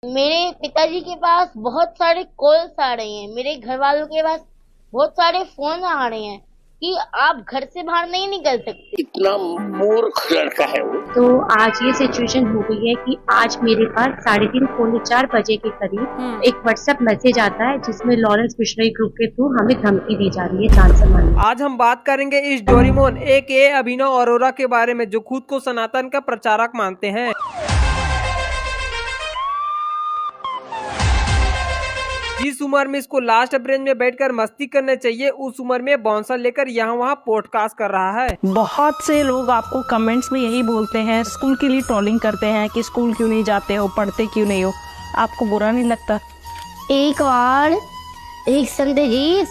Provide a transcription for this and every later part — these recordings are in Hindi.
मेरे पिताजी के पास बहुत सारे कॉल्स आ रहे हैं, मेरे घर वालों के पास बहुत सारे फोन आ रहे हैं कि आप घर से बाहर नहीं निकल सकते। इतना मूर्ख लड़का है वो। तो आज ये सिचुएशन हो गई है कि आज मेरे पास 3:30 पौने 4 बजे के करीब एक व्हाट्सएप मैसेज आता है जिसमें लॉरेंस मिशनरी ग्रुप के थ्रू हमें धमकी दी जा रही है जान से मारने। आज हम बात करेंगे इस डोरेमोन AKA अभिनव अरोरा के बारे में, जो खुद को सनातन का प्रचारक मानते हैं। जिस उम्र में इसको लास्ट ब्रेंच में बैठकर मस्ती करने चाहिए, उस उम्र में बाउंसर लेकर यहाँ वहाँ पॉडकास्ट कर रहा है। बहुत से लोग आपको कमेंट्स में यही बोलते हैं, स्कूल के लिए ट्रोलिंग करते हैं कि स्कूल क्यों नहीं जाते हो, पढ़ते क्यों नहीं हो। आपको बुरा नहीं लगता? एक बार एक संत जी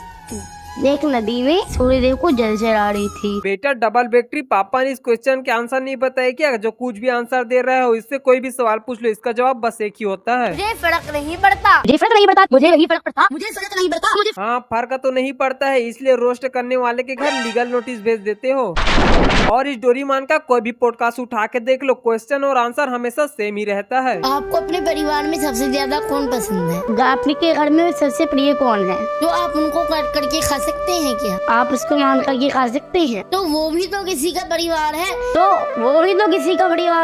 एक नदी में सूर्यदेव को जल चढ़ा रही थी। बेटा डबल बैटरी, पापा ने इस क्वेश्चन के आंसर नहीं बताया क्या? जो कुछ भी आंसर दे रहे हो, इससे कोई भी सवाल पूछ लो, इसका जवाब बस एक ही होता है, मुझे फर्क नहीं पड़ता, मुझे फर्क नहीं पड़ता, मुझे नहीं फर्क पड़ता, मुझे फर्क नहीं पड़ता, मुझे। हाँ, फर्क तो नहीं पड़ता है, इसलिए रोस्ट करने वाले के घर लीगल नोटिस भेज देते हो। और इस डोरेमोन का कोई भी पॉडकास्ट उठा के देख लो, क्वेश्चन और आंसर हमेशा सेम ही रहता है। आपको अपने परिवार में सबसे ज्यादा कौन पसंद है? आपके घर में सबसे प्रिय कौन है? तो आप उनको काट करके खा सकते हैं क्या? आप उसको मान करके खा सकते हैं? तो वो भी तो किसी का परिवार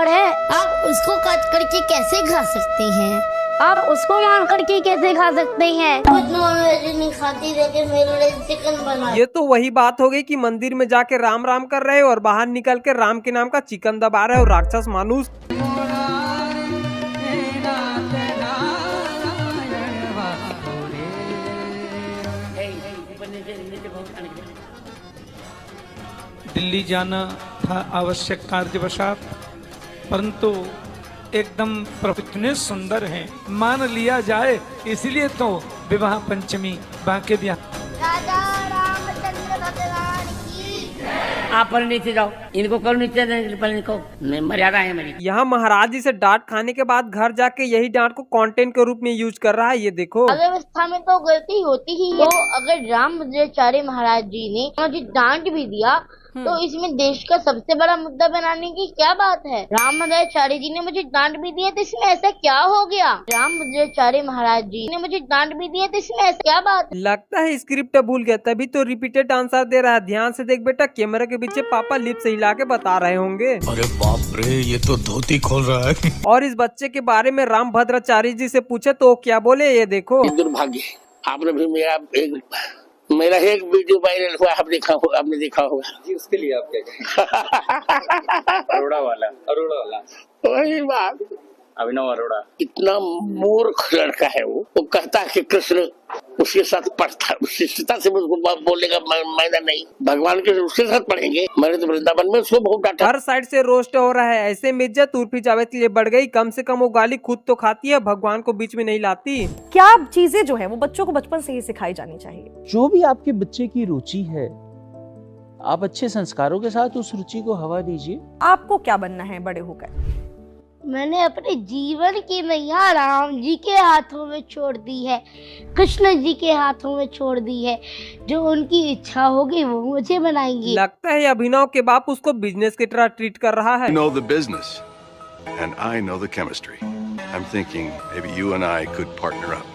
है, आप उसको काट करके कैसे खा सकते हैं? आप उसको मान करके कैसे खा सकते हैं? खुद नॉनवेज नहीं खाती लेकिन मेरे लिए चिकन बना। ये तो वही बात हो गई कि मंदिर में जाके राम राम कर रहे हो और बाहर निकल के राम के नाम का चिकन दबा रहे हो, राक्षस मानुस। दिल्ली जाना था आवश्यक कार्यवशात, परंतु एकदम इतने सुंदर हैं, मान लिया जाए, इसलिए तो विवाह पंचमी बांके बिहार। राजा रामचंद्र भगवान की। आप पर नीचे जाओ, इनको करो नीचे, इनको मर्यादा है मेरी। यहाँ महाराज जी से डांट खाने के बाद घर जाके यही डांट को कंटेंट के रूप में यूज कर रहा है, ये देखो। अव्यवस्था में तो गलती होती ही है। तो अगर रामचार्य महाराज जी ने मुझे डांट भी दिया तो इसमें देश का सबसे बड़ा मुद्दा बनाने की क्या बात है? रामचार्य जी ने मुझे डांट भी दिया तो इसमें ऐसा क्या हो गया? रामचार्य महाराज जी ने मुझे डांट भी दिया तो इसमें ऐसा क्या बात है? लगता है स्क्रिप्ट भूल गया, तभी तो रिपीटेड आंसर दे रहा है। ध्यान से देख बेटा, कैमरा के पीछे पापा लिप से हिला के बता रहे होंगे। अरे बाप रे, ये तो धोती खोल रहा है। और इस बच्चे के बारे में रामभद्राचार्य जी से पूछे तो क्या बोले, ये देखो। दुर्भाग्य, आपने भी मेरा एक वीडियो वायरल हुआ, आपने देखा होगा जी, उसके लिए आप क्या अरोड़ा वाला वही बात। अभिनव अरोड़ा इतना मूर्ख लड़का है वो कहता है कि कृष्ण उसके साथ पढ़ता, शिष्टता से उसको बोलने का मायना नहीं, भगवान के उसके साथ पढ़ेंगे। मैंने तो वृंदावन में उसको बहुत डांटा। हर साइड से रोस्ट हो रहा है, ऐसे में इज्जत उर्फी जावेद के लिए बढ़ गई। कम से कम वो गाली खुद तो खाती है, भगवान को बीच में नहीं लाती। क्या चीजें जो है वो बच्चों को बचपन से ही सिखाई जानी चाहिए। जो भी आपके बच्चे की रुचि है, आप अच्छे संस्कारों के साथ उस रुचि को हवा दीजिए। आपको क्या बनना है बड़े होकर? मैंने अपने जीवन की नैया राम जी के हाथों में छोड़ दी है, कृष्ण जी के हाथों में छोड़ दी है। जो उनकी इच्छा होगी वो मुझे बनाएंगे। लगता है अभिनव के बाप उसको बिजनेस की तरह ट्रीट कर रहा है। You know the business and I know the chemistry. I'm thinking maybe you and I could partner up.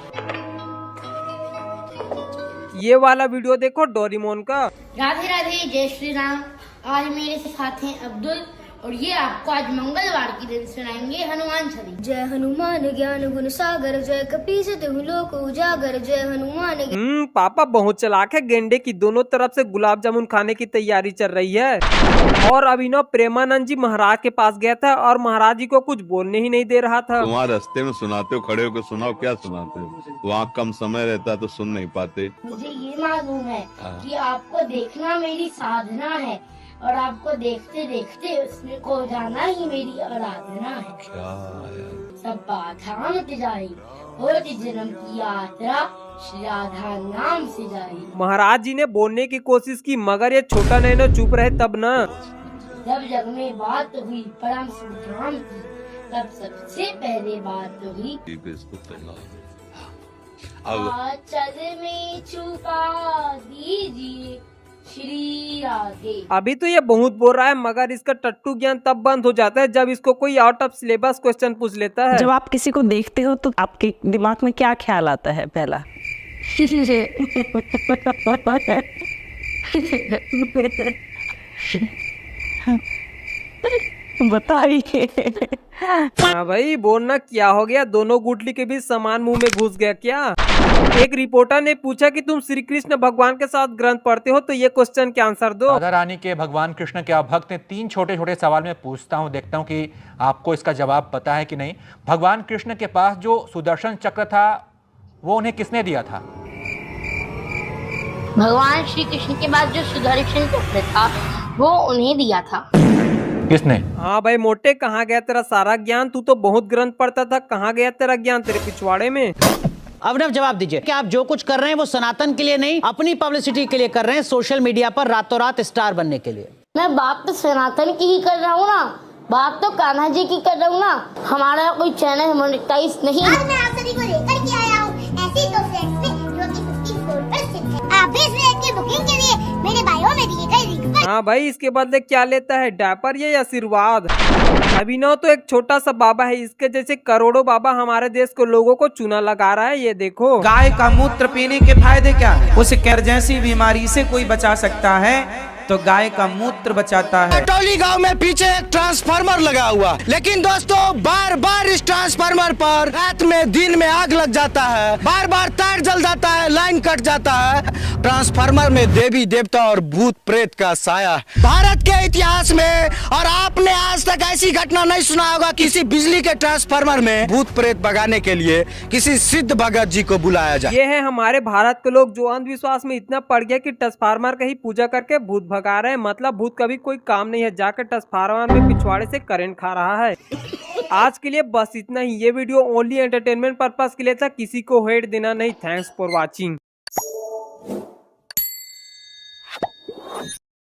ये वाला वीडियो देखो डोरेमोन का। राधे राधे, जय श्री राम। आज मेरे साथ हैं अब्दुल और ये आपको आज मंगलवार की दिन सुनाएंगे हनुमान चालीसा। जय हनुमान ज्ञान गुण सागर, जय कपीस तिहु लोक उजागर, जय हनुमान। पापा बहुत चालाक है, गेंडे की दोनों तरफ से गुलाब जामुन खाने की तैयारी चल रही है। और अभिनव प्रेमानंद जी महाराज के पास गया था और महाराज जी को कुछ बोलने ही नहीं दे रहा था। तुम्हारे रास्ते में सुनाते हो, खड़े होकर सुनाओ, क्या सुनाते हो? वहाँ कम समय रहता है तो सुन नहीं पाते। मुझे ये मालूम है कि आपको देखना मेरी साधना है और आपको देखते देखते उसमें खो जाना ही मेरी आराधना है। क्या सब बाधा मिट जाए, होती जन्म की यात्रा श्री राधा नाम से जाए। महाराज जी ने बोलने की कोशिश की मगर ये छोटा नैनो चुप रहे तब न। जब जग में बात हुई परम सुधाम की, तब सबसे पहले बात हुई आंचल में छुपा दीजिए श्री राधे। अभी तो ये बहुत बोल रहा है, मगर इसका टट्टू ज्ञान तब बंद हो जाता है जब इसको कोई आउट ऑफ सिलेबस क्वेश्चन पूछ लेता है। जब आप किसी को देखते हो तो आपके दिमाग में क्या ख्याल आता है? पहला बताइए। हाँ भाई, बोलना क्या हो गया, दोनों गुटली के बीच समान मुंह में घुस गया क्या? एक रिपोर्टर ने पूछा कि तुम श्री कृष्ण भगवान के साथ ग्रंथ पढ़ते हो, तो ये क्वेश्चन के आंसर दो। राधा रानी के भगवान कृष्ण के भक्त ने 3 छोटे छोटे सवाल में पूछता हूँ, देखता हूँ कि आपको इसका जवाब पता है कि नहीं। भगवान कृष्ण के पास जो सुदर्शन चक्र था वो उन्हें किसने दिया था? भगवान श्री कृष्ण के बाद जो सुदर्शन चक्र था वो उन्हें दिया था। किसने? हाँ भाई मोटे, कहाँ गया तेरा सारा ज्ञान? तू तो बहुत ग्रंथ पढ़ता था, कहाँ गया तेरा ज्ञान तेरे पिछवाड़े में? अब जवाब दीजिए कि आप जो कुछ कर रहे हैं वो सनातन के लिए नहीं, अपनी पब्लिसिटी के लिए कर रहे हैं, सोशल मीडिया पर रातों रात स्टार बनने के लिए। मैं बात तो सनातन की ही कर रहा हूँ ना, बात तो कान्हा जी की कर रहा हूँ ना। हमारा कोई चैनल मोनेटाइज नहीं। आज मैं आप सभी को लेकर के आया हूँ ऐसी 2 फ्लैट्स में जो कि 50 फ्लोर पर स्थित है। आप भी इस फ्लैट की बुकिंग के लिए मेरे बायो में दिए गए लिंक पर। हाँ भाई, इसके बदले क्या लेता है, डायपर या आशीर्वाद? अभिनव तो एक छोटा सा बाबा है, इसके जैसे करोड़ों बाबा हमारे देश को लोगों को चूना लगा रहा है। ये देखो, गाय का मूत्र पीने के फायदे क्या है? उस कैर जैसी बीमारी से कोई बचा सकता है तो गाय का मूत्र बचाता है। टोली गांव में पीछे एक ट्रांसफार्मर लगा हुआ, लेकिन दोस्तों बार बार इस ट्रांसफार्मर पर रात में दिन में आग लग जाता है, बार बार तार जल जाता है, लाइन कट जाता है। ट्रांसफार्मर में देवी देवता और भूत प्रेत का साया। भारत के इतिहास में और आपने आज तक ऐसी घटना नहीं सुना होगा, किसी बिजली के ट्रांसफार्मर में भूत प्रेत भगाने के लिए किसी सिद्ध भगत जी को बुलाया जाए। ये है हमारे भारत के लोग जो अंधविश्वास में इतना पड़ गया कि ट्रांसफार्मर का ही पूजा करके भूत भगा रहे हैं। मतलब भूत का भी कोई काम नहीं है, जाकर ट्रांसफार्मर में पिछवाड़े से करंट खा रहा है। आज के लिए बस इतना ही। ये वीडियो ओनली एंटरटेनमेंट पर्पस के लिए था, किसी को हेट देना नहीं। Thanks for watching.